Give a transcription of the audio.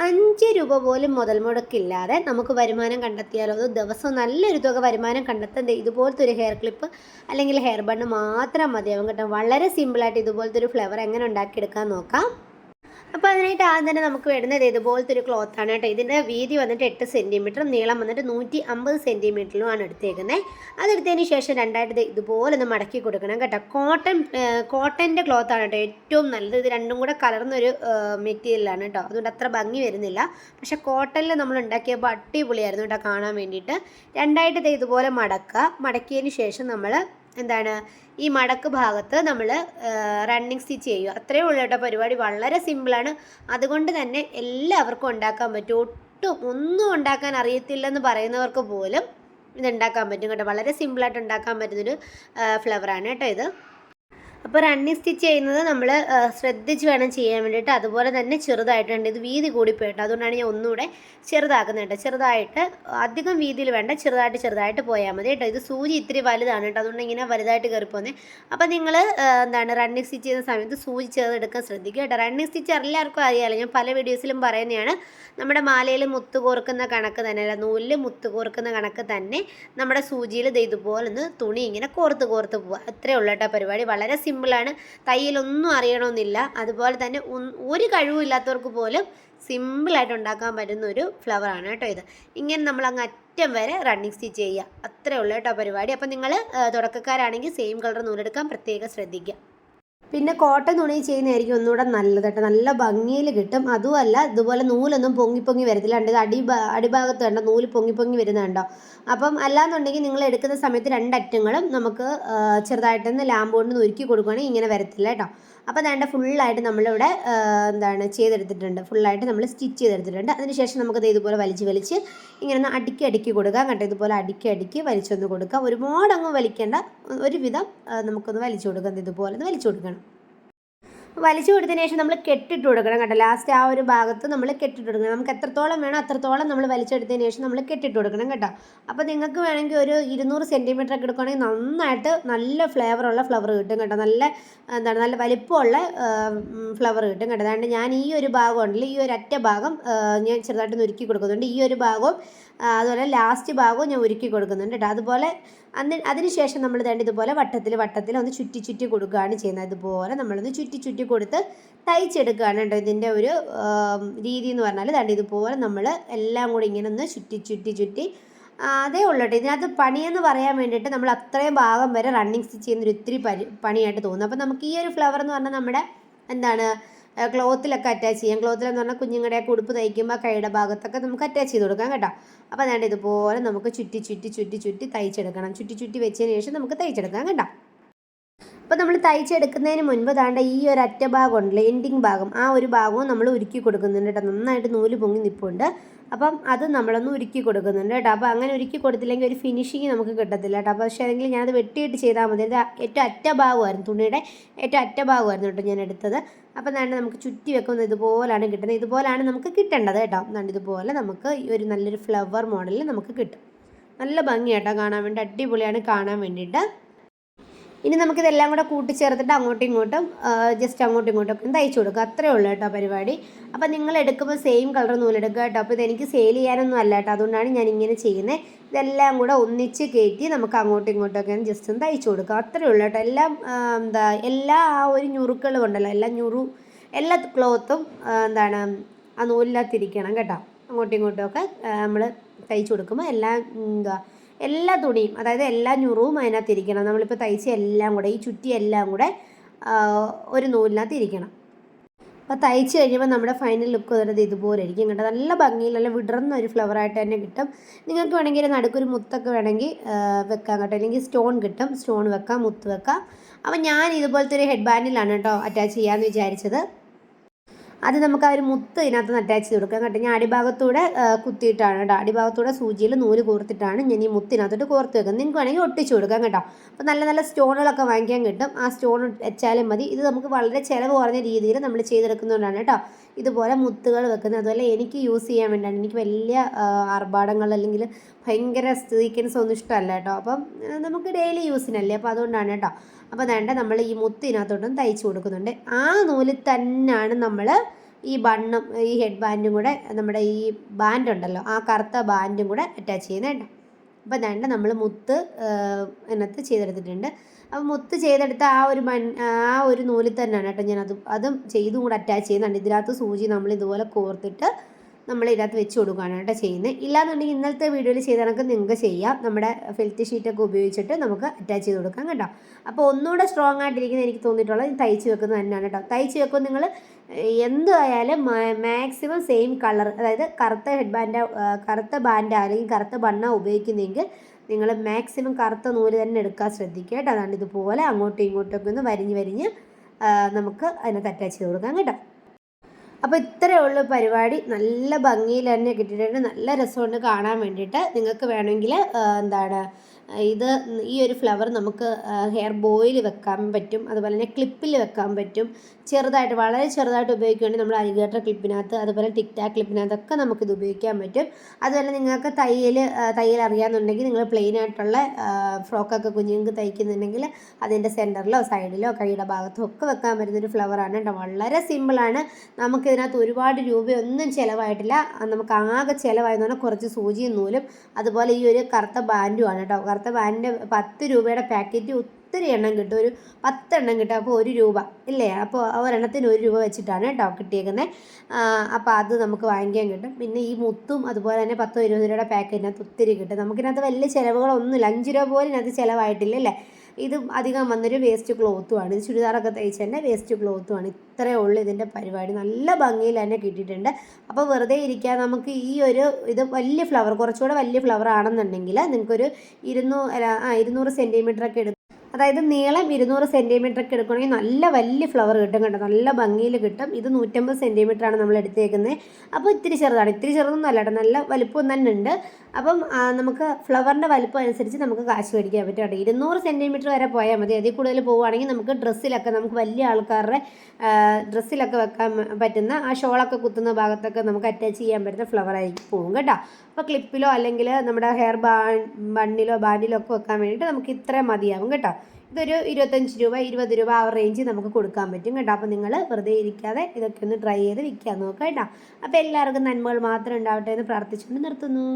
5 രൂപ പോലും മുതൽ മുടക്കില്ലാതെ നമുക്ക് വരുമാനം കണ്ടെത്തിയാലോ, അത് ദിവസവും നല്ലൊരു തുക വരുമാനം കണ്ടെത്താൻ ഇതുപോലത്തെ ഒരു ഹെയർ ക്ലിപ്പ് അല്ലെങ്കിൽ ഹെയർ ബണ്ണ് മാത്രം മതിയാവും കേട്ടോ. വളരെ സിമ്പിളായിട്ട് ഇതുപോലത്തെ ഒരു ഫ്ലവർ എങ്ങനെ ഉണ്ടാക്കിയെടുക്കാൻ നോക്കാം. അപ്പോൾ അതിനായിട്ട് ആദ്യം തന്നെ നമുക്ക് വരുന്നത് ഇതുപോലത്തെ ഒരു ക്ലോത്താണ് കേട്ടോ. ഇതിൻ്റെ വീതി വന്നിട്ട് 8 സെൻറ്റിമീറ്ററും നീളം വന്നിട്ട് 150 സെൻറ്റിമീറ്ററിലുമാണ് എടുത്തേക്കുന്നത്. അതെടുത്തതിന് ശേഷം രണ്ടായിട്ട് ഇതുപോലെ ഒന്ന് മടക്കി കൊടുക്കണം കേട്ടോ. കോട്ടൻ്റെ ക്ലോത്താണ് കേട്ടോ ഏറ്റവും നല്ലത്. ഇത് രണ്ടും കൂടെ കലർന്നൊരു മെറ്റീരിയലാണ് കേട്ടോ. അതുകൊണ്ട് അത്ര ഭംഗി വരുന്നില്ല. പക്ഷേ കോട്ടണിൽ നമ്മൾ ഉണ്ടാക്കിയപ്പോൾ അടിപൊളിയായിരുന്നു കേട്ടോ കാണാൻ വേണ്ടിയിട്ട്. രണ്ടായിട്ട് ഇതുപോലെ മടക്കിയതിന് ശേഷം നമ്മൾ ഈ മടക്ക് ഭാഗത്ത് നമ്മൾ റണ്ണിങ് സ്റ്റിച്ച് ചെയ്യുക. അത്രയേ ഉള്ളൂ കേട്ടോ. പരിപാടി വളരെ സിമ്പിളാണ്. അതുകൊണ്ട് തന്നെ എല്ലാവർക്കും ഉണ്ടാക്കാൻ പറ്റും. ഒട്ടും ഒന്നും ഉണ്ടാക്കാൻ അറിയത്തില്ലെന്ന് പറയുന്നവർക്ക് പോലും ഇതുണ്ടാക്കാൻ പറ്റും കേട്ടോ. വളരെ സിമ്പിളായിട്ട് ഉണ്ടാക്കാൻ പറ്റുന്നൊരു ഫ്ലവറാണ് കേട്ടോ ഇത്. അപ്പോൾ റണ്ണിങ് സ്റ്റിച്ച് ചെയ്യുന്നത് നമ്മൾ ശ്രദ്ധിച്ച് വേണം ചെയ്യാൻ വേണ്ടിയിട്ട്. അതുപോലെ തന്നെ ചെറുതായിട്ടുണ്ട്. ഇത് വീതി കൂടിപ്പോയിട്ട് അതുകൊണ്ടാണ് ഞാൻ ഒന്നുകൂടെ ചെറുതാക്കുന്നത് കേട്ടോ. ചെറുതായിട്ട് അധികം വീതിയിൽ വേണ്ട, ചെറുതായിട്ട് പോയാൽ മതി കേട്ടോ. ഇത് സൂചി ഇത്തിരി വലുതാണ് കേട്ടോ. അതുകൊണ്ട് ഇങ്ങനെ വലുതായിട്ട് കയറി പോകുന്നത്. അപ്പോൾ നിങ്ങൾ റണ്ണിങ് സ്റ്റിച്ച് ചെയ്യുന്ന സമയത്ത് സൂചി ചെറുതെടുക്കാൻ ശ്രദ്ധിക്കുക കേട്ടോ. റണ്ണിങ് സ്റ്റിച്ച് എല്ലാവർക്കും അറിയാമല്ലോ, ഞാൻ പല വീഡിയോസിലും പറയുന്നതാണ്. നമ്മുടെ മാലയിൽ മുത്ത് കോർക്കുന്ന കണക്ക് തന്നെ, അല്ല നൂലിൽ മുത്ത് കോർക്കുന്ന കണക്ക് തന്നെ നമ്മുടെ സൂചിയിൽ ഇതുപോലെ ഒന്ന് തുണി ഇങ്ങനെ കോർത്ത് പോവുക. അത്രയേ ഉള്ളൂ കേട്ടോ. പരിപാടി വളരെ സിമ്പിളാണ്. തയ്യലൊന്നും അറിയണമെന്നില്ല. അതുപോലെ തന്നെ ഒരു കഴിവില്ലാത്തവർക്ക് പോലും സിമ്പിളായിട്ട് ഉണ്ടാക്കാൻ പറ്റുന്ന ഒരു ഫ്ലവറാണ് കേട്ടോ ഇത്. ഇങ്ങനെ നമ്മൾ അങ്ങ് അറ്റം വരെ റണ്ണിങ് സ്റ്റിച്ച് ചെയ്യുക. അത്രയേ ഉള്ളൂ കേട്ടോ പരിപാടി. അപ്പോൾ നിങ്ങൾ തുടക്കക്കാരാണെങ്കിൽ സെയിം കളർ നൂലെടുക്കാൻ പ്രത്യേകം ശ്രദ്ധിക്കുക. പിന്നെ കോട്ടൺ തുണി ചെയ്യുന്നതായിരിക്കും ഒന്നുകൂടെ നല്ലത് കേട്ടോ. നല്ല ഭംഗിയിൽ കിട്ടും. അതുമല്ല ഇതുപോലെ നൂലൊന്നും പൊങ്ങി വരത്തില്ല. ഇത് അടിഭാഗത്ത് കണ്ടോ നൂല് പൊങ്ങി വരുന്നുണ്ടോ. അപ്പം അല്ലാന്നുണ്ടെങ്കിൽ നിങ്ങൾ എടുക്കുന്ന സമയത്ത് രണ്ടറ്റങ്ങളും നമുക്ക് ചെറുതായിട്ടൊന്ന് ലാമ്പ് കൊണ്ട് ഉരുക്കി കൊടുക്കുകയാണെങ്കിൽ ഇങ്ങനെ വരത്തില്ല കേട്ടോ. അപ്പോൾ വേണ്ട ഫുള്ളായിട്ട് നമ്മളിവിടെ ചെയ്തെടുത്തിട്ടുണ്ട്. ഫുള്ളായിട്ട് നമ്മൾ സ്റ്റിച്ച് ചെയ്തെടുത്തിട്ടുണ്ട്. അതിനുശേഷം നമുക്കത് ഇതുപോലെ വലിച്ച് ഇങ്ങനെ ഒന്ന് അടുക്കി കൊടുക്കാം കേട്ടോ. ഇതുപോലെ അടുക്കി വലിച്ചൊന്ന് കൊടുക്കാം. ഒരുപാട് അങ്ങ് വലിക്കേണ്ട, ഒരുവിധം നമുക്കൊന്ന് വലിച്ചു കൊടുക്കാം. ഇതുപോലെ ഒന്ന് വലിച്ചു കൊടുക്കണം. വലിച്ചു കൊടുത്തതിന് ശേഷം നമ്മൾ കെട്ടിട്ട് കൊടുക്കണം കേട്ടോ. ലാസ്റ്റ് ആ ഒരു ഭാഗത്ത് നമ്മൾ കെട്ടിട്ട് കൊടുക്കണം. നമുക്ക് എത്രത്തോളം വേണം അത്രത്തോളം നമ്മൾ വലിച്ചെടുത്തതിന് ശേഷം നമ്മൾ കെട്ടിട്ട് കൊടുക്കണം കേട്ടോ. അപ്പോൾ നിങ്ങൾക്ക് വേണമെങ്കിൽ ഒരു 200 സെൻറ്റിമീറ്റർ ഒക്കെ എടുക്കുകയാണെങ്കിൽ നന്നായിട്ട് നല്ല ഫ്ലേവറുള്ള ഫ്ലവർ കിട്ടും കേട്ടോ. നല്ല വലിപ്പമുള്ള ഫ്ലവർ കിട്ടും കേട്ടോ. അതുകൊണ്ട് ഞാൻ ഈ ഒരു ഭാഗം ഉണ്ടല്ലോ, ഈ ഒരു അറ്റ ഭാഗം ഞാൻ ചെറുതായിട്ട് ഉരുക്കി കൊടുക്കുന്നുണ്ട്. ഈ ഒരു ഭാഗവും അതുപോലെ ലാസ്റ്റ് ഭാഗവും ഞാൻ ഉരുക്കി കൊടുക്കുന്നുണ്ട് കേട്ടോ. അതുപോലെ അതിനുശേഷം നമ്മൾ ഇതുപോലെ വട്ടത്തിൽ ഒന്ന് ചുറ്റി കൊടുക്കുകയാണ് ചെയ്യുന്നത്. ഇതുപോലെ നമ്മളൊന്ന് ചുറ്റി കൊടുത്ത് തയ്ച്ചെടുക്കുകയാണ് കേട്ടോ. ഇതിൻ്റെ ഒരു രീതി എന്ന് പറഞ്ഞാൽ ഇതുപോലെ നമ്മൾ എല്ലാം കൂടി ഇങ്ങനെ ഒന്ന് ചുറ്റി അതേ ഉള്ളൂ കേട്ടോ. ഇതിനകത്ത് പണിയെന്ന് പറയാൻ വേണ്ടിയിട്ട് നമ്മൾ അത്രയും ഭാഗം വരെ റണ്ണിങ് സ്റ്റിച്ച് ചെയ്യുന്നൊരു ഒത്തിരി പണിയായിട്ട് തോന്നും. അപ്പോൾ നമുക്ക് ഈ ഒരു ഫ്ലവർ എന്ന് പറഞ്ഞാൽ നമ്മുടെ ക്ലോത്തിലൊക്കെ അറ്റാച്ച് ചെയ്യാം. ക്ലോത്തിലെന്ന് പറഞ്ഞാൽ കുഞ്ഞുങ്ങളുടെയൊക്കെ ഉടുപ്പ് തയ്ക്കുമ്പോൾ കൈയുടെ ഭാഗത്തൊക്കെ നമുക്ക് അറ്റാച്ച് ചെയ്ത് കൊടുക്കാം കേട്ടോ. അപ്പോൾ ഇതുപോലെ നമുക്ക് ചുറ്റി തയ്ച്ചെടുക്കണം. ചുറ്റി വെച്ചതിന് ശേഷം നമുക്ക് തയ്ച്ചെടുക്കാം കേട്ടോ. അപ്പോൾ നമ്മൾ തയ്ച്ചെടുക്കുന്നതിന് മുൻപ് ഈ ഒരു അറ്റ ഭാഗം ഉണ്ടല്ലോ, എൻഡിങ് ഭാഗം, ആ ഒരു ഭാഗവും നമ്മൾ ഉരുക്കി കൊടുക്കുന്നുണ്ട് കേട്ടോ. നന്നായിട്ട് നൂല് പൊങ്ങി നിൽപ്പുണ്ട്. അപ്പം അത് നമ്മളൊന്ന് ഉരുക്കി കൊടുക്കുന്നുണ്ട് കേട്ടോ. അപ്പോൾ അങ്ങനെ ഉരുക്കി കൊടുത്തില്ലെങ്കിൽ ഒരു ഫിനിഷിങ് നമുക്ക് കിട്ടത്തില്ല കേട്ടോ. അപ്പോൾ പക്ഷേ ആണെങ്കിൽ ഞാനത് വെട്ടിയിട്ട് ചെയ്താൽ മതി. അത് ഏറ്റവും അറ്റ ഭാഗമായിരുന്നു, തുണിയുടെ ഏറ്റവും അറ്റ ഭാഗമായിരുന്നു കേട്ടോ ഞാൻ എടുത്തത്. അപ്പം നമുക്ക് ചുറ്റി വെക്കുന്നത് ഇതുപോലാണ് കിട്ടുന്നത്. ഇതുപോലാണ് നമുക്ക് കിട്ടേണ്ടത് കേട്ടോ. ഇതുപോലെ നമുക്ക് ഈ ഒരു നല്ലൊരു ഫ്ലവർ മോഡലിൽ നമുക്ക് കിട്ടും. നല്ല ഭംഗിയാട്ടോ കാണാൻ വേണ്ടി, അടിപൊളിയാണ് കാണാൻ വേണ്ടിയിട്ട്. ഇനി നമുക്കിതെല്ലാം കൂടെ കൂട്ടിച്ചേർത്തിട്ട് അങ്ങോട്ടും ഇങ്ങോട്ടും ഒക്കെ തയ്ച്ചു കൊടുക്കുക. അത്രയേ ഉള്ളൂ കേട്ടോ പരിപാടി. അപ്പോൾ നിങ്ങൾ എടുക്കുമ്പോൾ സെയിം കളർ നൂലെടുക്കുക കേട്ടോ. അപ്പോൾ ഇതെനിക്ക് സെയിൽ ചെയ്യാനൊന്നും അല്ല കേട്ടോ. അതുകൊണ്ടാണ് ഞാൻ ഇങ്ങനെ ചെയ്യുന്നത്. ഇതെല്ലാം കൂടെ ഒന്നിച്ച് കയറ്റി നമുക്ക് അങ്ങോട്ടും ഇങ്ങോട്ടൊക്കെ ജസ്റ്റ് ഒന്ന് തയ്ച്ചു കൊടുക്കുക. അത്രയേ ഉള്ളൂ കേട്ടോ. എല്ലാം എല്ലാ ആ ഒരു ഞുറുക്കളും ഉണ്ടല്ലോ, എല്ലാ ക്ലോത്തും ആ നൂലിനകത്തിരിക്കണം കേട്ടോ. അങ്ങോട്ടും ഇങ്ങോട്ടുമൊക്കെ നമ്മൾ തയ്ച്ചു കൊടുക്കുമ്പോൾ എല്ലാ തുണിയും, അതായത് എല്ലാ ഞുറുവും അതിനകത്തിരിക്കണം. നമ്മളിപ്പോൾ തയ്ച്ച എല്ലാം കൂടെ, ഈ ചുറ്റി എല്ലാം കൂടെ ഒരു നൂലിനകത്ത് ഇരിക്കണം. അപ്പോൾ തയ്ച്ച് കഴിയുമ്പോൾ നമ്മുടെ ഫൈനൽ ലുക്ക് വരുന്നത് ഇതുപോലെ ഇരിക്കും കേട്ടോ. നല്ല ഭംഗിയിൽ നല്ല വിടർന്ന ഒരു ഫ്ലവറായിട്ട് തന്നെ കിട്ടും. നിങ്ങൾക്ക് വേണമെങ്കിൽ നടുക്കൊരു മുത്തൊക്കെ വേണമെങ്കിൽ വെക്കാം കേട്ടോ. അല്ലെങ്കിൽ സ്റ്റോൺ കിട്ടും, സ്റ്റോൺ വെക്കാം, മുത്ത് വെക്കാം. അപ്പോൾ ഞാൻ ഇതുപോലത്തെ ഒരു ഹെഡ് ബാൻഡിലാണ് കേട്ടോ അറ്റാച്ച് ചെയ്യാമെന്ന് വിചാരിച്ചത്. അത് നമുക്ക് ആ ഒരു മുത്ത് ഇതിനകത്ത് അറ്റാച്ച് ചെയ്ത് കൊടുക്കാം കേട്ടോ. ഞാൻ അടിഭാഗത്തൂടെ കുത്തിയിട്ടാണ് കേട്ടോ, അടിഭാഗത്തൂടെ സൂചിയിൽ നൂല് കോർത്തിട്ടാണ് ഞാൻ ഈ മുത്തിനകത്തോട്ട് കോർത്ത് വെക്കുന്നത്. നിങ്ങൾക്ക് വേണമെങ്കിൽ ഒട്ടിച്ച് കൊടുക്കാം കേട്ടോ. അപ്പോൾ നല്ല സ്റ്റോണുകളൊക്കെ വാങ്ങിക്കാൻ കിട്ടും. ആ സ്റ്റോൺ വെച്ചാലും മതി. ഇത് നമുക്ക് വളരെ ചിലവ് കുറഞ്ഞ രീതിയിൽ നമ്മൾ ചെയ്തെടുക്കുന്നതുകൊണ്ടാണ് കേട്ടോ ഇതുപോലെ മുത്തുകൾ വെക്കുന്നത്. അതുപോലെ എനിക്ക് യൂസ് ചെയ്യാൻ വേണ്ടിയാണ്. എനിക്ക് വലിയ ആർഭാടങ്ങൾ അല്ലെങ്കിൽ ഭയങ്കര സീക്വൻസ് ഒന്നും ഇഷ്ടമല്ല കേട്ടോ. അപ്പം നമുക്ക് ഡെയിലി യൂസിനല്ലേ, അപ്പോൾ അതുകൊണ്ടാണ് കേട്ടോ. അപ്പോൾ നമ്മൾ ഈ മുത്തിനകത്തോട്ടും തയ്ച്ച് കൊടുക്കുന്നുണ്ട്. ആ നൂലിൽ തന്നെയാണ് നമ്മൾ ഈ ബണ്ണും ഈ ഹെഡ് ബാൻഡും കൂടെ നമ്മുടെ ഈ ബാൻഡ് ഉണ്ടല്ലോ ആ കറുത്ത ബാൻഡും കൂടെ അറ്റാച്ച് ചെയ്യുന്നത് കേട്ടോ. അപ്പോൾ ദാണ്ട് നമ്മൾ മുത്ത് അതിനകത്ത് ചെയ്തെടുത്തിട്ടുണ്ട്. അപ്പോൾ മുത്ത് ചെയ്തെടുത്ത ആ ഒരു നൂലിൽ തന്നെയാണ് കേട്ടോ ഞാൻ അതും ചെയ്തും കൂടെ അറ്റാച്ച് ചെയ്യുന്നുണ്ട്. ഇതിനകത്ത് സൂചി നമ്മൾ ഇതുപോലെ കോർത്തിട്ട് നമ്മൾ ഇതിനകത്ത് വെച്ച് കൊടുക്കുകയാണ് കേട്ടോ ചെയ്യുന്നത്. ഇല്ലാന്നുണ്ടെങ്കിൽ ഇന്നലത്തെ വീഡിയോയിൽ ചെയ്ത കണക്ക് നിങ്ങൾക്ക് ചെയ്യാം. നമ്മുടെ ഫെൽറ്റ് ഷീറ്റൊക്കെ ഉപയോഗിച്ചിട്ട് നമുക്ക് അറ്റാച്ച് ചെയ്ത് കൊടുക്കാം കേട്ടോ. അപ്പോൾ ഒന്നുകൂടെ സ്ട്രോങ് ആയിട്ടിരിക്കുന്നത് എനിക്ക് തോന്നിയിട്ടുള്ളത് തയ്ച്ച് വെക്കുന്നത് തന്നെയാണ് കേട്ടോ. തയ്ച്ച് വെക്കുമ്പോൾ നിങ്ങൾ എന്തായാലും മാക്സിമം സെയിം കളർ, അതായത് കറുത്ത ബാൻഡ് അല്ലെങ്കിൽ കറുത്ത ബണ്ണ ഉപയോഗിക്കുന്നെങ്കിൽ നിങ്ങൾ മാക്സിമം കറുത്ത നൂല് തന്നെ എടുക്കാൻ ശ്രദ്ധിക്കുക കേട്ടോ. അതാണ് ഇതുപോലെ അങ്ങോട്ടും ഇങ്ങോട്ടൊക്കെ ഒന്ന് വരിഞ്ഞ് നമുക്ക് അതിനകത്ത് അറ്റാച്ച് ചെയ്ത് കൊടുക്കാം കേട്ടോ. അപ്പോൾ ഇത്രയേ ഉള്ളൂ പരിപാടി. നല്ല ഭംഗിയിൽ തന്നെ കിട്ടിയിട്ടുണ്ട്. നല്ല രസമുണ്ട് കാണാൻ വേണ്ടിയിട്ട്. നിങ്ങൾക്ക് വേണമെങ്കിൽ ഈ ഒരു ഫ്ലവർ നമുക്ക് ഹെയർ ബോയിൽ വെക്കാൻ പറ്റും, അതുപോലെ തന്നെ ക്ലിപ്പിൽ വെക്കാൻ പറ്റും. ചെറുതായിട്ട്, വളരെ ചെറുതായിട്ട് ഉപയോഗിക്കുകയാണെങ്കിൽ നമ്മൾ അലിഗേറ്റർ ക്ലിപ്പിനകത്ത്, അതുപോലെ ടിക് ടാക് ക്ലിപ്പിനകത്തൊക്കെ നമുക്കിത് ഉപയോഗിക്കാൻ പറ്റും. അതുപോലെ നിങ്ങൾക്ക് തയ്യൽ അറിയാമെന്നുണ്ടെങ്കിൽ നിങ്ങൾ പ്ലെയിൻ ആയിട്ടുള്ള ഫ്രോക്കൊക്കെ കുഞ്ഞുങ്ങൾക്ക് തയ്ക്കുന്നുണ്ടെങ്കിൽ അതിൻ്റെ സെൻറ്ററിലോ സൈഡിലോ കൈയുടെ ഭാഗത്തോ ഒക്കെ വെക്കാൻ പറ്റുന്നൊരു ഫ്ലവറാണ് കേട്ടോ. വളരെ സിമ്പിളാണ്. നമുക്കിതിനകത്ത് ഒരുപാട് രൂപയൊന്നും ചിലവായിട്ടില്ല. നമുക്ക് ആകെ ചിലവായെന്ന് പറഞ്ഞാൽ കുറച്ച് സൂചിയും നൂലും അതുപോലെ ഈ ഒരു കറുത്ത ബാൻഡുമാണ് കേട്ടോ. കറുത്ത ബാൻഡ് 10 രൂപയുടെ പാക്കറ്റ് ഒത്തിരി എണ്ണം കിട്ടും, ഒരു 10 എണ്ണം കിട്ടും. അപ്പോൾ 1 രൂപ ഇല്ലേ, അപ്പോൾ ഒരെണ്ണത്തിന് 1 രൂപ വെച്ചിട്ടാണ് കേട്ടോ കിട്ടിയേക്കുന്നത്. അപ്പോൾ അത് നമുക്ക് വാങ്ങിക്കാൻ കിട്ടും. പിന്നെ ഈ മുത്തും അതുപോലെ തന്നെ 10-20 രൂപയുടെ പാക്കറ്റിനകത്ത് ഒത്തിരി കിട്ടും. നമുക്കിനകത്ത് വലിയ ചിലവുകളൊന്നുമില്ല. 5 രൂപ പോലും ഇതിനകത്ത് ചിലവായിട്ടില്ല അല്ലേ. ഇത് അധികം വന്നൊരു വേസ്റ്റ് ക്ലോത്തുമാണ്. ഇത് ചുരിദാറൊക്കെ തയ്ച്ചതിൻ്റെ വേസ്റ്റ് ക്ലോത്തുമാണ്. ഇത്രയേ ഉള്ളൂ ഇതിൻ്റെ പരിപാടി. നല്ല ഭംഗിയിൽ തന്നെ കിട്ടിയിട്ടുണ്ട്. അപ്പോൾ വെറുതെ ഇരിക്കാൻ നമുക്ക് ഇത് വലിയ ഫ്ലവർ, കുറച്ചുകൂടെ വലിയ ഫ്ലവർ ആണെന്നുണ്ടെങ്കിൽ നിങ്ങൾക്കൊരു 200 സെൻറ്റിമീറ്ററൊക്കെ എടുക്കും. അതായത് നീളം 200 സെൻറ്റിമീറ്ററൊക്കെ എടുക്കുകയാണെങ്കിൽ നല്ല വലിയ ഫ്ലവർ കിട്ടും കേട്ടോ. നല്ല ഭംഗിയിൽ കിട്ടും. ഇത് 150 സെൻറ്റിമീറ്ററാണ് നമ്മൾ എടുത്തേക്കുന്നത്. അപ്പോൾ ഇത്തിരി ചെറുതാണ്, ഇത്തിരി ചെറുതൊന്നും അല്ല കേട്ടോ, നല്ല വലിപ്പം തന്നെ ഉണ്ട്. അപ്പം നമുക്ക് ഫ്ലവറിൻ്റെ വലിപ്പം അനുസരിച്ച് നമുക്ക് കാശ് മേടിക്കാൻ പറ്റും കേട്ടോ. 200 സെൻറ്റിമീറ്റർ വരെ പോയാൽ മതി. അതിൽ കൂടുതൽ പോവുകയാണെങ്കിൽ നമുക്ക് നമുക്ക് വലിയ ആൾക്കാരുടെ ഡ്രസ്സിലൊക്കെ വെക്കാൻ പറ്റുന്ന, ആ ഷോളൊക്കെ കുത്തുന്ന ഭാഗത്തൊക്കെ നമുക്ക് അറ്റാച്ച് ചെയ്യാൻ പറ്റുന്ന ഫ്ലവറായിരിക്കും പോകും കേട്ടോ. അപ്പോൾ ക്ലിപ്പിലോ അല്ലെങ്കിൽ നമ്മുടെ ഹെയർ ബാൻഡിലോ ഒക്കെ വെക്കാൻ വേണ്ടിയിട്ട് നമുക്ക് ഇത്രയും മതിയാവും കേട്ടോ. ഇതൊരു 25 രൂപ 20 രൂപ ആ റേഞ്ച് നമുക്ക് കൊടുക്കാൻ പറ്റും കേട്ടോ. അപ്പോൾ നിങ്ങൾ വെറുതെ ഇരിക്കാതെ ഇതൊക്കെ ഒന്ന് ട്രൈ ചെയ്ത് വിൽക്കാൻ നോക്കാം കേട്ടോ. അപ്പോൾ എല്ലാവർക്കും നന്മകൾ മാത്രം ഉണ്ടാവട്ടെ എന്ന് പ്രാർത്ഥിച്ചുകൊണ്ട് നിർത്തുന്നു.